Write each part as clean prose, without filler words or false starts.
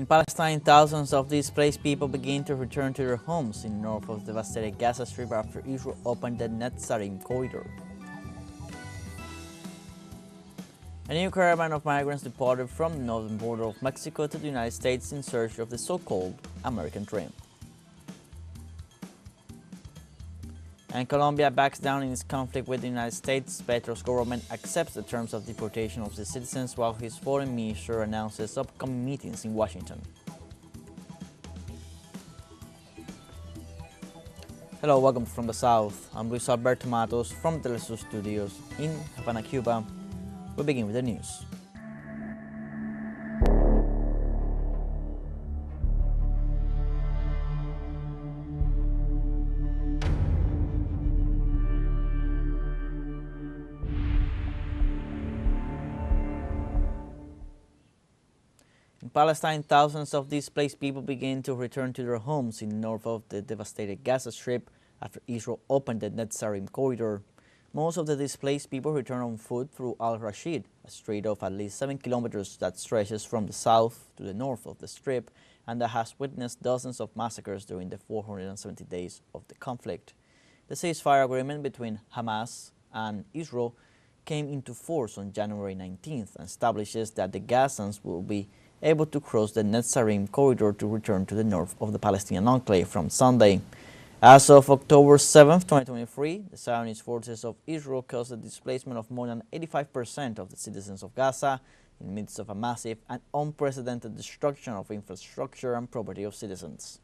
Palestine, thousands of displaced people begin to return to their homes in the north of the devastated Gaza Strip after Israel opened the Netzarim corridor. A new caravan of migrants departed from the northern border of Mexico to the United States in search of the so-called American dream. And Colombia backs down in its conflict with the United States. Petro's government accepts the terms of deportation of the citizens while his foreign minister announces upcoming meetings in Washington. Hello, welcome from the South. I'm Luis Alberto Matos from teleSUR Studios in Havana, Cuba. We begin with the news. In Palestine, thousands of displaced people begin to return to their homes in the north of the devastated Gaza Strip after Israel opened the Netzarim corridor. Most of the displaced people return on foot through Al-Rashid, a strait of at least 7 kilometers that stretches from the south to the north of the Strip and that has witnessed dozens of massacres during the 470 days of the conflict. The ceasefire agreement between Hamas and Israel came into force on January 19th and establishes that the Gazans will be able to cross the Netzarim corridor to return to the north of the Palestinian enclave from Sunday. As of October 7, 2023, the Zionist forces of Israel caused the displacement of more than 85% of the citizens of Gaza in the midst of a massive and unprecedented destruction of infrastructure and property of citizens.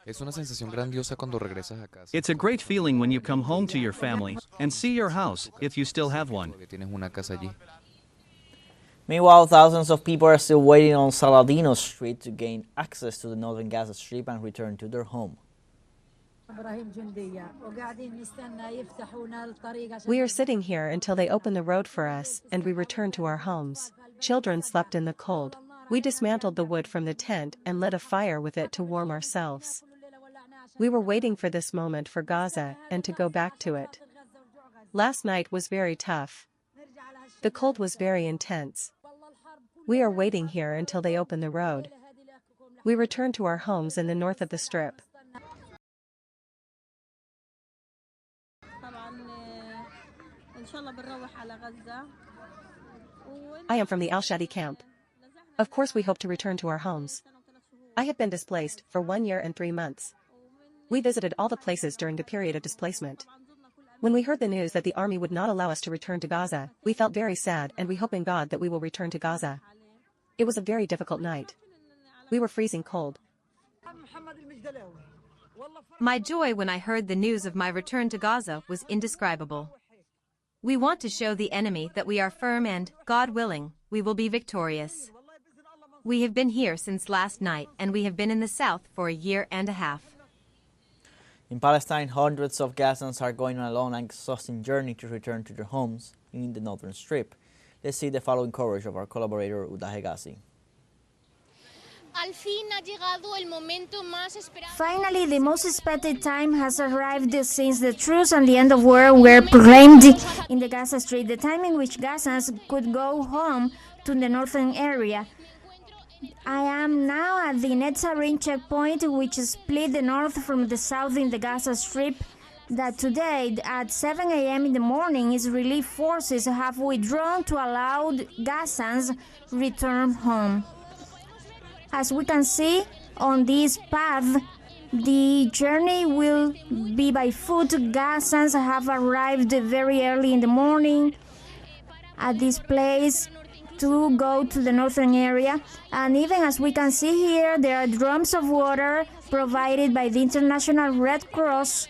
Es una sensación grandiosa cuando regresas a casa. It's a great feeling when you come home to your family and see your house, if you still have one. Porque tienes una casa allí. Meanwhile, thousands of people are still waiting on Saladino Street to gain access to the Northern Gaza Strip and return to their home. We are sitting here until they open the road for us and we return to our homes. Children slept in the cold. We dismantled the wood from the tent and lit a fire with it to warm ourselves. We were waiting for this moment for Gaza and to go back to it. Last night was very tough. The cold was very intense. We are waiting here until they open the road. We return to our homes in the north of the Strip. I am from the Al-Shadi camp. Of course we hope to return to our homes. I have been displaced for 1 year and 3 months. We visited all the places during the period of displacement. When we heard the news that the army would not allow us to return to Gaza, we felt very sad and we hope in God that we will return to Gaza. It was a very difficult night. We were freezing cold. My joy when I heard the news of my return to Gaza was indescribable. We want to show the enemy that we are firm and, God willing, we will be victorious. We have been here since last night and we have been in the south for a year and a half. In Palestine, hundreds of Gazans are going on a long and exhausting journey to return to their homes in the northern strip. Let's see the following coverage of our collaborator Udahe Ghazi. Finally, the most expected time has arrived since the truce and the end of war were proclaimed in the Gaza Strip, the time in which Gazans could go home to the northern area. I am now at the Netzarim checkpoint, which split the north from the south in the Gaza Strip, that today at 7 a.m. in the morning Israeli forces have withdrawn to allow Gazans return home. As we can see on this path, the journey will be by foot. Gazans have arrived very early in the morning at this place to go to the northern area, and even as we can see here, there are drums of water provided by the International Red Cross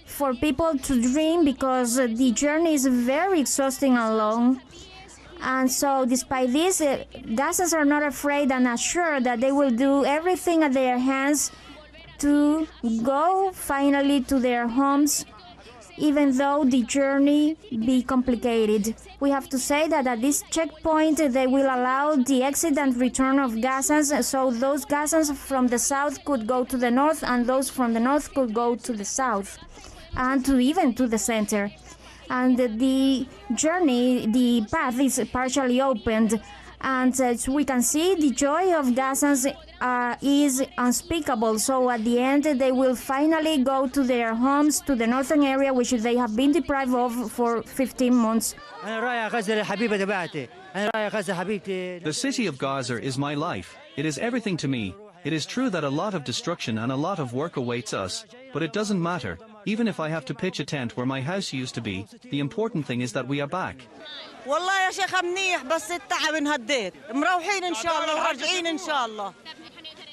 for people to drink because the journey is very exhausting and long. And so despite this, Gazans are not afraid and assured that they will do everything at their hands to go finally to their homes, even though the journey be complicated. We have to say that at this checkpoint they will allow the exit and return of Gazans, so those Gazans from the south could go to the north and those from the north could go to the south and even to the center. and the journey, the path is partially opened. And as we can see, the joy of Gazans is unspeakable. So at the end, they will finally go to their homes, to the northern area, which they have been deprived of for 15 months. The city of Gaza is my life. It is everything to me. It is true that a lot of destruction and a lot of work awaits us, but it doesn't matter. Even if I have to pitch a tent where my house used to be, the important thing is that we are back.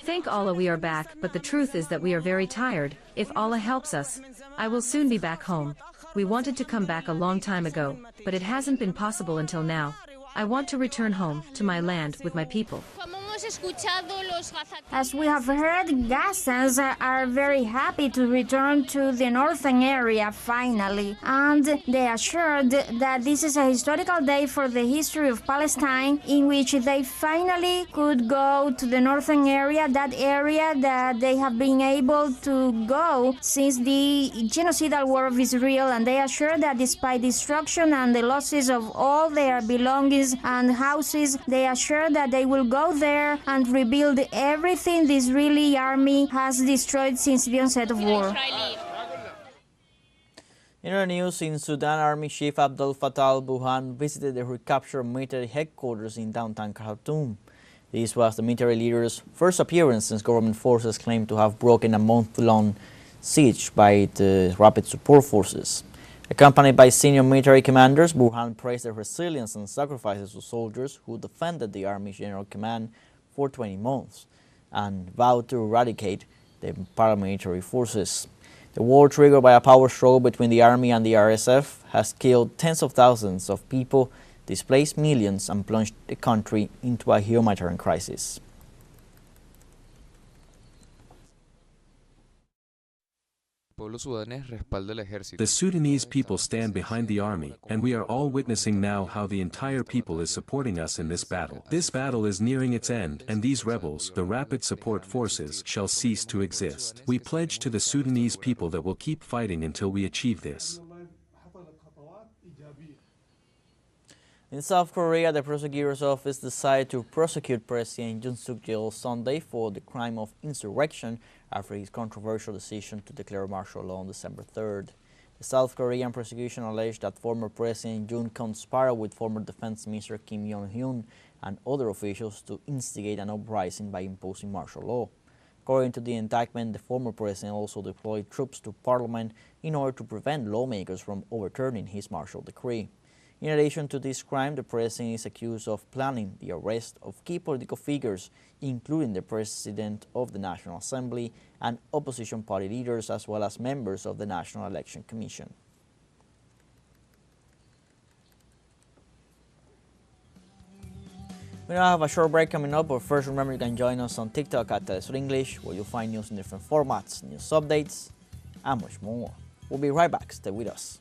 Thank Allah we are back, but the truth is that we are very tired. If Allah helps us, I will soon be back home. We wanted to come back a long time ago, but it hasn't been possible until now. I want to return home, to my land, with my people. As we have heard, Gazans are very happy to return to the northern area finally, and they assured that this is a historical day for the history of Palestine, in which they finally could go to the northern area, that area that they have been able to go since the genocidal war of Israel, and they assure that despite destruction and the losses of all their belongings and houses, they assure that they will go there and rebuild everything the Israeli army has destroyed since the onset of war. In other news, in Sudan, Army Chief Abdel Fattah al-Burhan visited the recaptured military headquarters in downtown Khartoum. This was the military leader's first appearance since government forces claimed to have broken a month-long siege by the rapid support forces. Accompanied by senior military commanders, Burhan praised the resilience and sacrifices of soldiers who defended the Army General Command for 20 months and vowed to eradicate the paramilitary forces. The war, triggered by a power struggle between the army and the RSF, has killed tens of thousands of people, displaced millions, and plunged the country into a humanitarian crisis. The Sudanese people stand behind the army, and we are all witnessing now how the entire people is supporting us in this battle. This battle is nearing its end, and these rebels, the rapid support forces, shall cease to exist. We pledge to the Sudanese people that we'll keep fighting until we achieve this. In South Korea, the prosecutor's office decided to prosecute President Yoon Suk Yeol Sunday for the crime of insurrection after his controversial decision to declare martial law on December 3rd. The South Korean prosecution alleged that former President Yoon conspired with former Defense Minister Kim Yong-hyun and other officials to instigate an uprising by imposing martial law. According to the indictment, the former president also deployed troops to parliament in order to prevent lawmakers from overturning his martial decree. In addition to this crime, the president is accused of planning the arrest of key political figures, including the president of the National Assembly and opposition party leaders, as well as members of the National Election Commission. We now have a short break coming up, but first remember you can join us on TikTok at teleSUR English, where you'll find news in different formats, news updates, and much more. We'll be right back. Stay with us.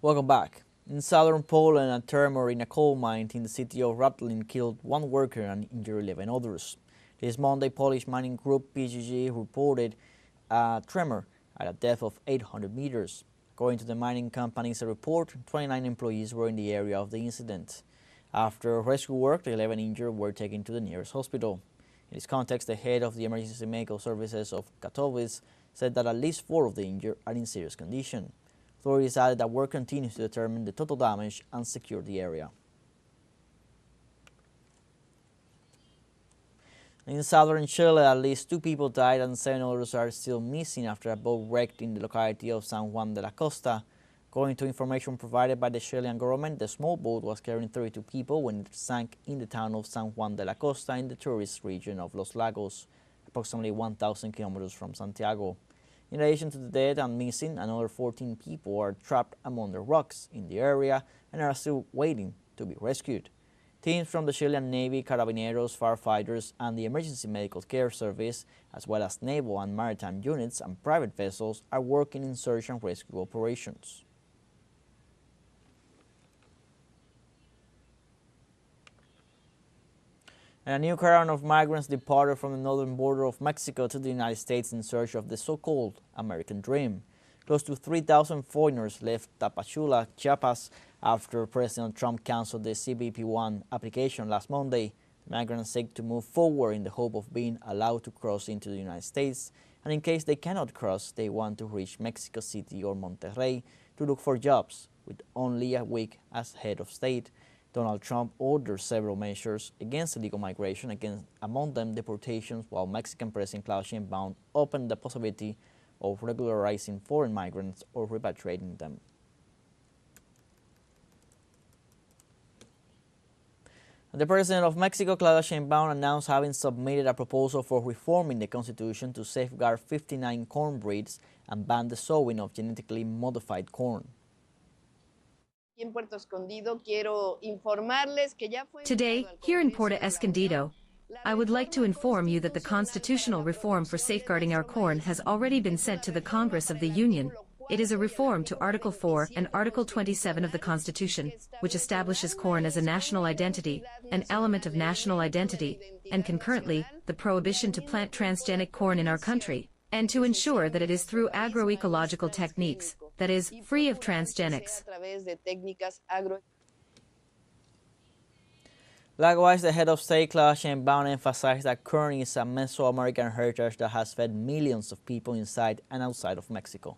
Welcome back. In southern Poland, a tremor in a coal mine in the city of Ratlin killed one worker and injured 11 others. This Monday, Polish mining group PGG reported a tremor at a depth of 800 meters. According to the mining company's report, 29 employees were in the area of the incident. After rescue work, the 11 injured were taken to the nearest hospital. In this context, the head of the Emergency Medical Services of Katowice said that at least 4 of the injured are in serious condition. Authorities added that work continues to determine the total damage and secure the area. In southern Chile, at least 2 people died and 7 others are still missing after a boat wrecked in the locality of San Juan de la Costa. According to information provided by the Chilean government, the small boat was carrying 32 people when it sank in the town of San Juan de la Costa in the tourist region of Los Lagos, approximately 1,000 kilometers from Santiago. In addition to the dead and missing, another 14 people are trapped among the rocks in the area and are still waiting to be rescued. Teams from the Chilean Navy, Carabineros, firefighters, and the Emergency Medical Care Service, as well as naval and maritime units and private vessels, are working in search and rescue operations. And a new caravan of migrants departed from the northern border of Mexico to the United States in search of the so-called American dream. Close to 3,000 foreigners left Tapachula, Chiapas, after President Trump canceled the CBP-1 application last Monday. The migrants seek to move forward in the hope of being allowed to cross into the United States, and in case they cannot cross, they want to reach Mexico City or Monterrey to look for jobs. With only a week as head of state, Donald Trump ordered several measures against illegal migration, among them deportations, while Mexican President Claudia Sheinbaum opened the possibility of regularizing foreign migrants or repatriating them. The President of Mexico, Claudia Sheinbaum, announced having submitted a proposal for reforming the Constitution to safeguard 59 corn breeds and ban the sowing of genetically modified corn. Today, here in Puerto Escondido, I would like to inform you that the constitutional reform for safeguarding our corn has already been sent to the Congress of the Union. It is a reform to Article 4 and Article 27 of the Constitution, which establishes corn as a national identity, an element of national identity, and concurrently, the prohibition to plant transgenic corn in our country, and to ensure that it is through agroecological techniques, that is, free of transgenics. Likewise, the head of state, Claudia Sheinbaum, emphasized that corn is a Mesoamerican heritage that has fed millions of people inside and outside of Mexico.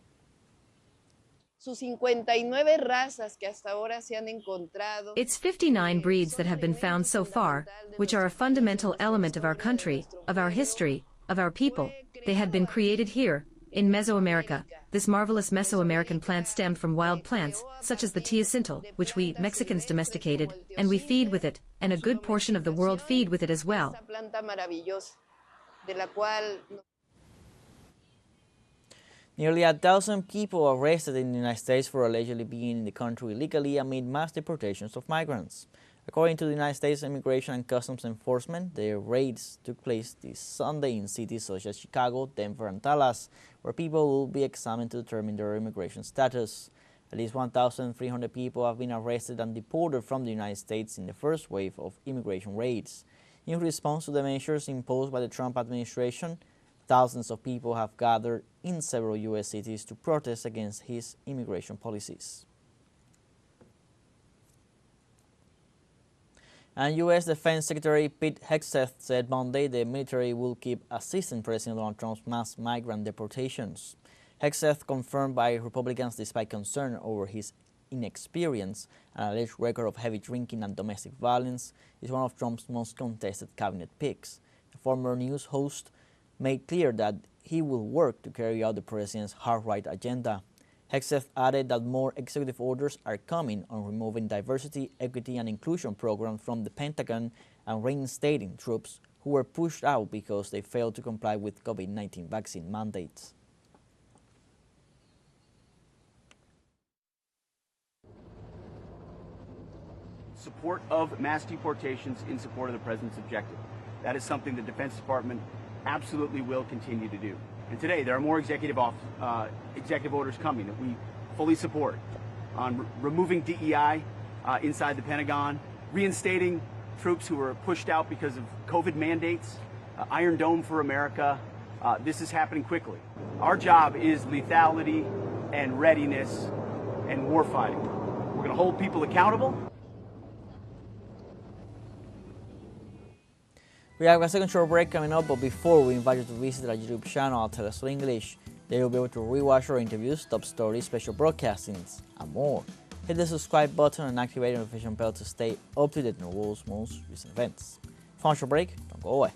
It's 59 breeds that have been found so far, which are a fundamental element of our country, of our history, of our people. They had been created here, in Mesoamerica. This marvelous Mesoamerican plant stemmed from wild plants, such as the teocintle, which we, Mexicans, domesticated, and we feed with it, and a good portion of the world feed with it as well. Nearly 1,000 people arrested in the United States for allegedly being in the country illegally amid mass deportations of migrants. According to the United States Immigration and Customs Enforcement, the raids took place this Sunday in cities such as Chicago, Denver, and Dallas, where people will be examined to determine their immigration status. At least 1,300 people have been arrested and deported from the United States in the first wave of immigration raids. In response to the measures imposed by the Trump administration, thousands of people have gathered in several U.S. cities to protest against his immigration policies. And U.S. Defense Secretary Pete Hegseth said Monday the military will keep assisting President Donald Trump's mass migrant deportations. Hegseth, confirmed by Republicans despite concern over his inexperience and alleged record of heavy drinking and domestic violence, is one of Trump's most contested cabinet picks. The former news host made clear that he will work to carry out the president's hard-right agenda. Hegseth added that more executive orders are coming on removing diversity, equity, and inclusion programs from the Pentagon and reinstating troops who were pushed out because they failed to comply with COVID-19 vaccine mandates. Support of mass deportations in support of the president's objective. That is something the Defense Department absolutely will continue to do. And today, there are more executive orders coming that we fully support on removing DEI inside the Pentagon, reinstating troops who were pushed out because of COVID mandates, Iron Dome for America. This is happening quickly. Our job is lethality and readiness and warfighting. We're going to hold people accountable. We have a second short break coming up, but before we invite you to visit our YouTube channel, teleSUR English. There you'll be able to rewatch our interviews, top stories, special broadcastings, and more. Hit the subscribe button and activate the notification bell to stay up to date on the world's most recent events. Final short break, don't go away.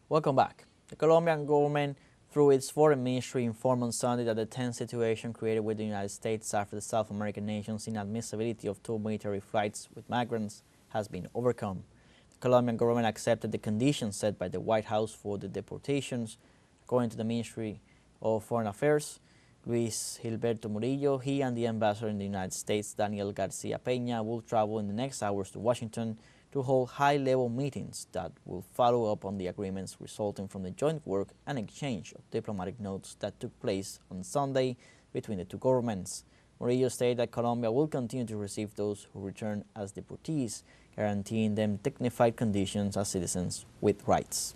Welcome back. The Colombian government through its foreign ministry, informed on Sunday that the tense situation created with the United States after the South American nation's inadmissibility of 2 military flights with migrants has been overcome. The Colombian government accepted the conditions set by the White House for the deportations. According to the Ministry of Foreign Affairs, Luis Gilberto Murillo, he and the ambassador in the United States, Daniel Garcia Peña, will travel in the next hours to Washington to hold high-level meetings that will follow up on the agreements resulting from the joint work and exchange of diplomatic notes that took place on Sunday between the two governments. Murillo stated that Colombia will continue to receive those who return as deportees, guaranteeing them dignified conditions as citizens with rights.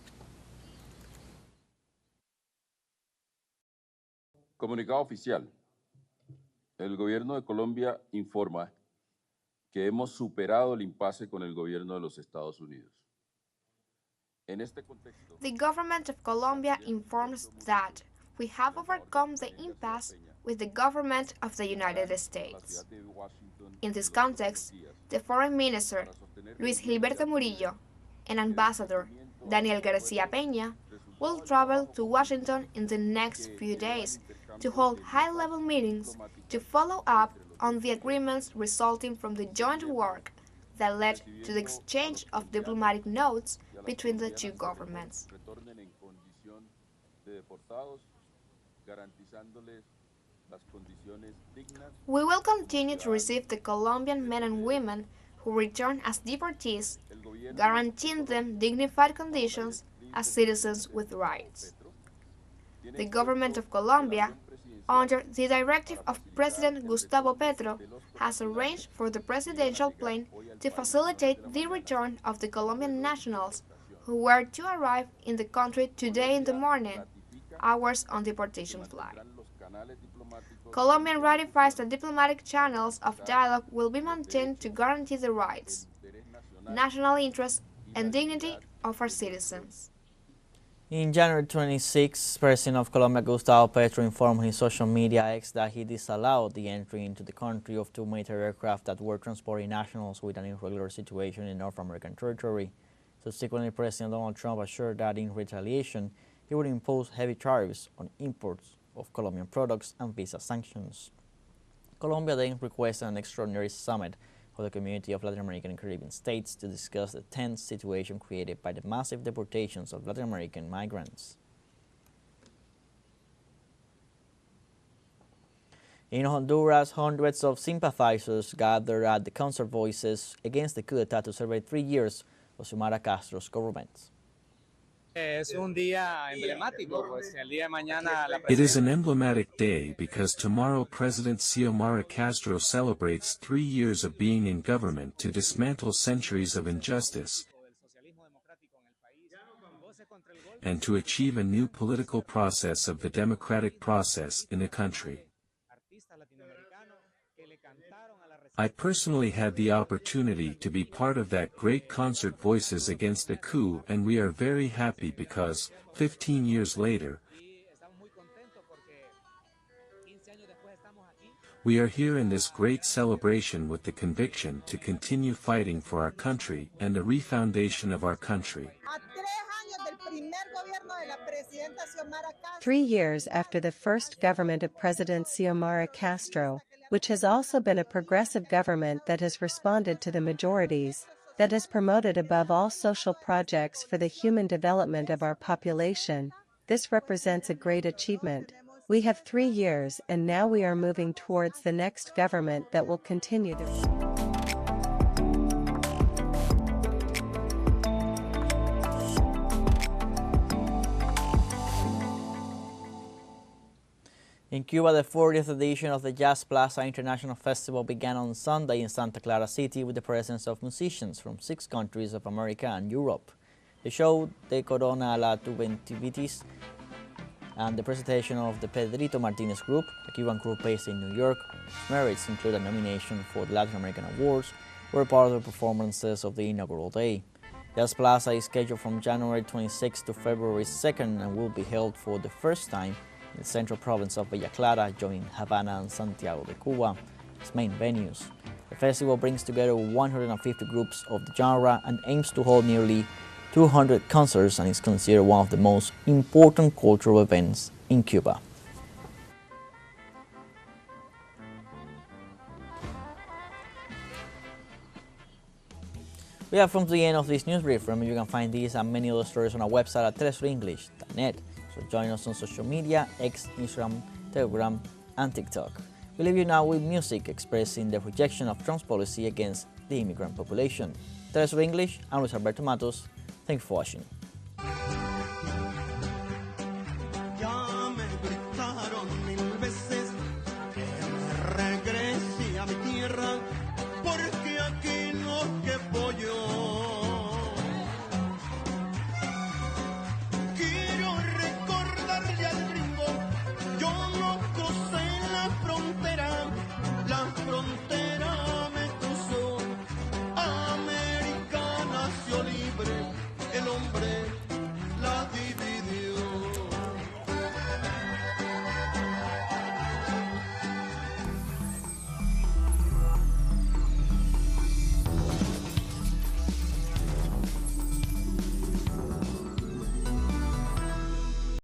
Comunicado oficial. El gobierno de Colombia informa que hemos superado el impasse con el gobierno de los Estados Unidos. The government of Colombia informs that we have overcome the impasse with the government of the United States. In this context, the Foreign Minister, Luis Gilberto Murillo, and Ambassador Daniel Garcia Peña will travel to Washington in the next few days to hold high-level meetings to follow up on the agreements resulting from the joint work that led to the exchange of diplomatic notes between the two governments. We will continue to receive the Colombian men and women who return as deportees, guaranteeing them dignified conditions as citizens with rights. The government of Colombia, under the directive of President Gustavo Petro, has arranged for the presidential plane to facilitate the return of the Colombian nationals who were to arrive in the country today in the morning, hours on deportation flight. Colombia ratifies that diplomatic channels of dialogue will be maintained to guarantee the rights, national interests, and dignity of our citizens. In January 26, President of Colombia Gustavo Petro informed his social media X that he disallowed the entry into the country of 2 military aircraft that were transporting nationals with an irregular situation in North American territory. Subsequently, President Donald Trump assured that in retaliation, he would impose heavy tariffs on imports of Colombian products and visa sanctions. Colombia then requested an extraordinary summit for the community of Latin American and Caribbean states to discuss the tense situation created by the massive deportations of Latin American migrants. In Honduras, hundreds of sympathizers gathered at the concert Voices against the coup d'etat to celebrate 3 years of Xiomara Castro's government. It is an emblematic day because tomorrow President Xiomara Castro celebrates 3 years of being in government to dismantle centuries of injustice and to achieve a new political process of the democratic process in the country. I personally had the opportunity to be part of that great concert Voices against the coup, and we are very happy because, 15 years later, we are here in this great celebration with the conviction to continue fighting for our country and the refoundation of our country. 3 years after the first government of President Xiomara Castro, which has also been a progressive government that has responded to the majorities, that has promoted above all social projects for the human development of our population, this represents a great achievement. We have 3 years and now we are moving towards the next government that will continue the... In Cuba, the 40th edition of the Jazz Plaza International Festival began on Sunday in Santa Clara City with the presence of musicians from 6 countries of America and Europe. The show, De Corona a la Tuventivitis, and the presentation of the Pedrito Martinez Group, a Cuban group based in New York, whose merits include a nomination for the Latin American Awards, were part of the performances of the inaugural day. Jazz Plaza is scheduled from January 26 to February 2nd and will be held for the first time in the central province of Bella Clara, joining Havana and Santiago de Cuba as main venues. The festival brings together 150 groups of the genre and aims to hold nearly 200 concerts and is considered one of the most important cultural events in Cuba. We have come to the end of this news brief. Remember, you can find these and many other stories on our website at telesurenglish.net. So join us on social media, X, Instagram, Telegram, and TikTok. We leave you now with music expressing the rejection of Trump's policy against the immigrant population. TeleSUR English, I'm Luis Alberto Matos. Thank you for watching.